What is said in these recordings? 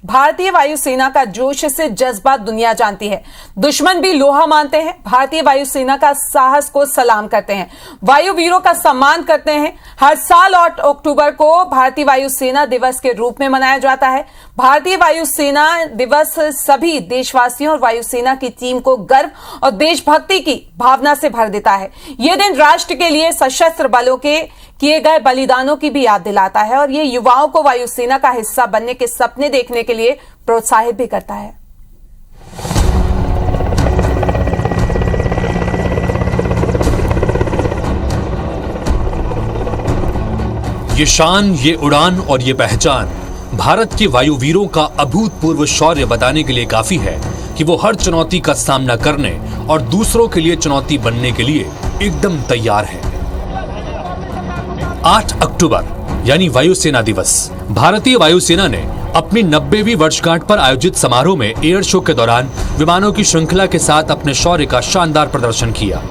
भारतीय वायुसेना का जोश से जज्बा दुनिया जानती है। दुश्मन भी लोहा मानते हैं। भारतीय वायुसेना का साहस को सलाम करते हैं, वायुवीरों का सम्मान करते हैं। हर साल 8 अक्टूबर को भारतीय वायुसेना दिवस के रूप में मनाया जाता है। भारतीय वायुसेना दिवस सभी देशवासियों और वायुसेना की टीम को गर्व और देशभक्ति की भावना से भर देता है। यह दिन राष्ट्र के लिए सशस्त्र बलों के किए गए बलिदानों की भी याद दिलाता है और ये युवाओं को वायुसेना का हिस्सा बनने के सपने देखने के लिए प्रोत्साहित भी करता है। ये शान, ये उड़ान और ये पहचान भारत के वायुवीरों का अभूतपूर्व शौर्य बताने के लिए काफी है कि वो हर चुनौती का सामना करने और दूसरों के लिए चुनौती बनने के लिए एकदम तैयार है। 8 अक्टूबर यानी वायुसेना दिवस। भारतीय वायुसेना ने अपनी 90वीं वर्षगांठ पर आयोजित समारोह में एयर शो के दौरान विमानों की श्रृंखला के साथ अपने शौर्य का शानदार प्रदर्शन किया।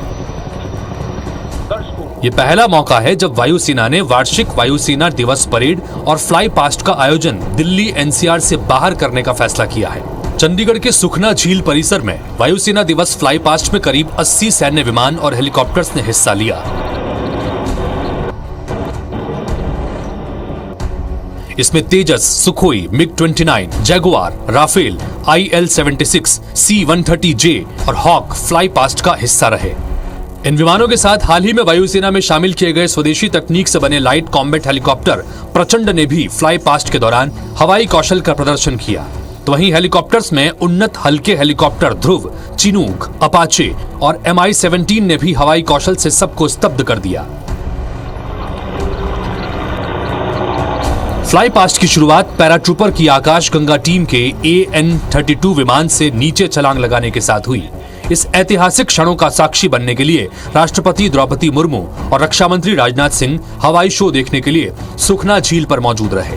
ये पहला मौका है जब वायुसेना ने वार्षिक वायुसेना दिवस परेड और फ्लाई पास्ट का आयोजन दिल्ली एनसीआर से बाहर करने का फैसला किया है। चंडीगढ़ के सुखना झील परिसर में वायुसेना दिवस फ्लाई पास्ट में करीब 80 सैन्य विमान और हेलीकॉप्टर्स ने हिस्सा लिया। इसमें तेजस, सुखोई, मिग-29, जगुआर, राफेल, IL-76, C-130J और हॉक फ्लाई पास्ट का हिस्सा रहे। इन विमानों के साथ हाल ही में वायुसेना में शामिल किए गए स्वदेशी तकनीक से बने लाइट कॉम्बैट हेलीकॉप्टर प्रचंड ने भी फ्लाई पास्ट के दौरान हवाई कौशल का प्रदर्शन किया। तो वहीं हेलीकॉप्टर्स में उन्नत हल्के हेलीकॉप्टर ध्रुव, चिनूक, अपाचे और MI-17 ने भी हवाई कौशल से सबको स्तब्ध कर दिया। फ्लाई पास्ट की शुरुआत पैराट्रूपर की आकाश गंगा टीम के AN-32 विमान से नीचे छलांग लगाने के साथ हुई। इस ऐतिहासिक क्षणों का साक्षी बनने के लिए राष्ट्रपति द्रौपदी मुर्मू और रक्षा मंत्री राजनाथ सिंह हवाई शो देखने के लिए सुखना झील पर मौजूद रहे।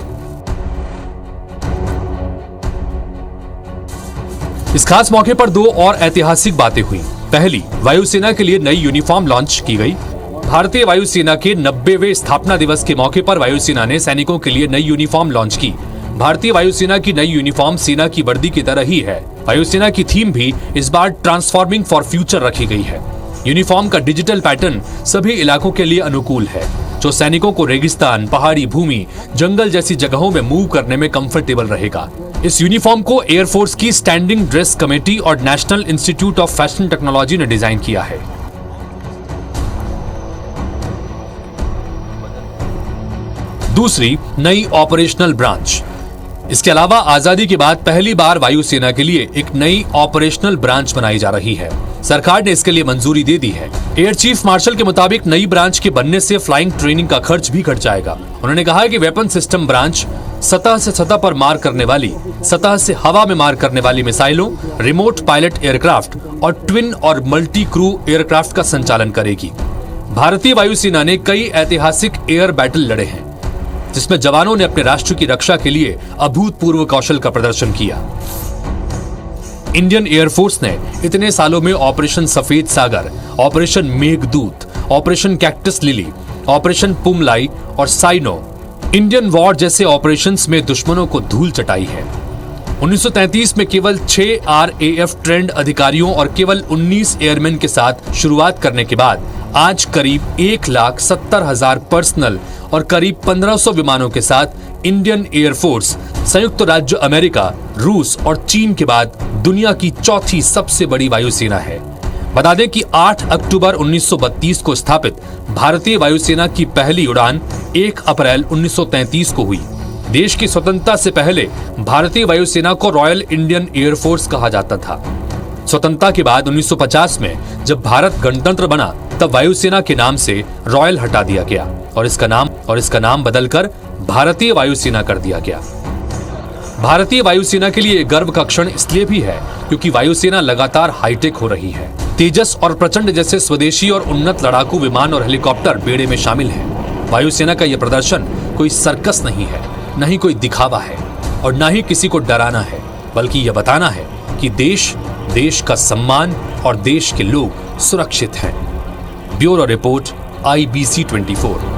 इस खास मौके पर 2 और ऐतिहासिक बातें हुई। पहली, वायुसेना के लिए नई यूनिफॉर्म लॉन्च की गई। भारतीय वायुसेना के 90वें स्थापना दिवस के मौके पर वायुसेना ने सैनिकों के लिए नई यूनिफॉर्म लॉन्च की। भारतीय वायुसेना की नई यूनिफॉर्म सेना की वर्दी की तरह ही है। वायुसेना की थीम भी इस बार ट्रांसफॉर्मिंग फॉर फ्यूचर रखी गई है। यूनिफॉर्म का डिजिटल पैटर्न सभी इलाकों के लिए अनुकूल है, जो सैनिकों को रेगिस्तान, पहाड़ी भूमि, जंगल जैसी जगहों में मूव करने में कंफर्टेबल रहेगा। इस यूनिफॉर्म को एयरफोर्स की स्टैंडिंग ड्रेस कमेटी और national institute of fashion technology ने डिजाइन किया है। दूसरी, नई ऑपरेशनल ब्रांच। इसके अलावा आजादी के बाद पहली बार वायुसेना के लिए एक नई ऑपरेशनल ब्रांच बनाई जा रही है। सरकार ने इसके लिए मंजूरी दे दी है। एयर चीफ मार्शल के मुताबिक नई ब्रांच के बनने से फ्लाइंग ट्रेनिंग का खर्च भी घट जाएगा। उन्होंने कहा कि वेपन सिस्टम ब्रांच सतह से सतह पर मार करने वाली, सतह से हवा में मार करने वाली मिसाइलों, रिमोट पायलट एयरक्राफ्ट और ट्विन और मल्टी क्रू एयरक्राफ्ट का संचालन करेगी। भारतीय वायुसेना ने कई ऐतिहासिक एयर बैटल लड़े हैं, जिसमें जवानों ने अपने राष्ट्र की रक्षा के लिए अभूतपूर्व कौशल का प्रदर्शन किया। इंडियन एयरफोर्स ने इतने सालों में operation Safed Sagar, operation Meghdoot, operation cactus lily, operation Poomalai और साइनो, इंडियन वॉर जैसे ऑपरेशंस में दुश्मनों को धूल चटाई है। 1933 में केवल 6 RAF ट्रेंड अधिकारियों और केवल 19 एयरमैन के साथ शुरुआत करने के बाद आज करीब 1,70,000 पर्सनल और करीब 1500 विमानों के साथ इंडियन एयरफोर्स संयुक्त राज्य अमेरिका, रूस और चीन के बाद दुनिया की चौथी सबसे बड़ी वायुसेना है। बता दें कि 8 अक्टूबर 1932 को स्थापित भारतीय वायुसेना की पहली उड़ान 1 अप्रैल 1933 को हुई। देश की स्वतंत्रता से पहले भारतीय वायुसेना को रॉयल इंडियन एयरफोर्स कहा जाता था। स्वतंत्रता के बाद 1950 में जब भारत गणतंत्र बना, तब वायुसेना के नाम से रॉयल हटा दिया गया और इसका नाम बदलकर भारतीय वायुसेना कर दिया गया। भारतीय वायुसेना के लिए गर्व का क्षण इसलिए भी है क्योंकि वायुसेना लगातार हाईटेक हो रही है। तेजस और प्रचंड जैसे स्वदेशी और उन्नत लड़ाकू विमान और हेलीकॉप्टर बेड़े में शामिल हैं। वायुसेना का यह प्रदर्शन कोई सर्कस नहीं है, न ही कोई दिखावा है और न ही किसी को डराना है, बल्कि यह बताना है कि देश का सम्मान और देश के लोग सुरक्षित हैं। Bureau report IBC 24।